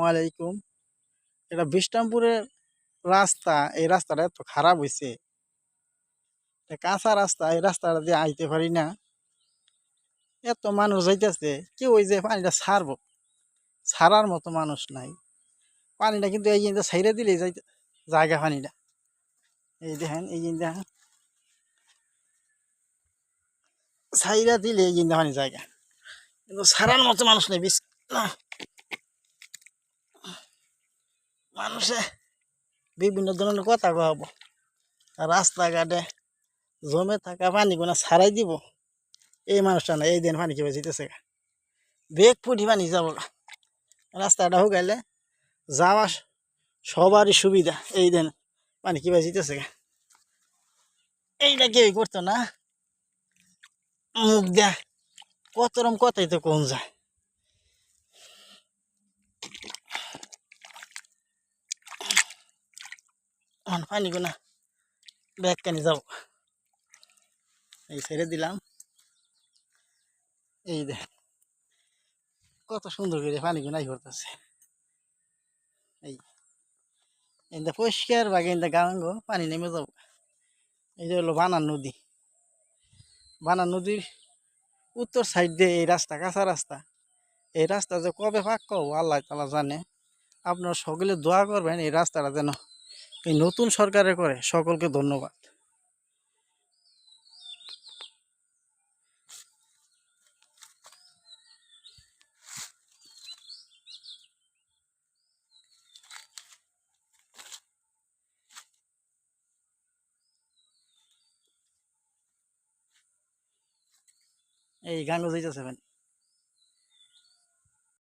ওয়ালাইকুম। এটা বিষ্টামপুরের রাস্তা, এই রাস্তাটা এত খারাপ হয়েছে। কাঁচা রাস্তা, এই রাস্তাটা দিয়ে আইতে পারি না। এত মানুষ যাইতেছে, কেউ ওই যে পানিটা ছাড়বো, ছাড়ার মতো মানুষ নাই। পানিটা কিন্তু এই জিনিসটা ছাইড়ে দিলেই যাইতে জায়গা পানিটা। এই দেখেন, এই জিনিস দেখেন, ছাইড়া দিলে এই জিনিস পানি জায়গা, কিন্তু ছাড়ার মতো মানুষ নেই। মানুষে বিভিন্ন ধরনের কথা কব, রাস্তাঘাটে জমে থাকা পানিগুলো ছাড়াই দিব, এই মানুষটা না। এই দিন পানি কিভাবে যেতেছে, বেগ ফুটি পানি যাবো, রাস্তাটা শুকাইলে যাওয়া সবারই সুবিধা। এই দিন পানি কিভাবে যেতেছে, এইটা কেউই করতো না। মুখ দেয়া কত রকম কথাই তো কোন যায়। পানি গুনা ব্যাগ কানি যাবো, এই ছেড়ে দিলাম। এই দেখ কত সুন্দর করে পানি গুনাই করতেছে। এই ইন্দা পরিষ্কার বাগে ইন্দা গাঙ্গ পানি নেমে যাবো। এই যে হলো বানান নদী। বানান নদীর উত্তর সাইড দিয়ে এই রাস্তা, কাঁচা রাস্তা। এই রাস্তা যে কবে পাক্কা হবো আল্লাহ তাআলা জানে। আপনারা সকলে দোয়া করবেন এই রাস্তাটা যেন এই নতুন সরকারে করে। সকলকে ধন্যবাদ। এই গাঙ্গ যাইতেছে।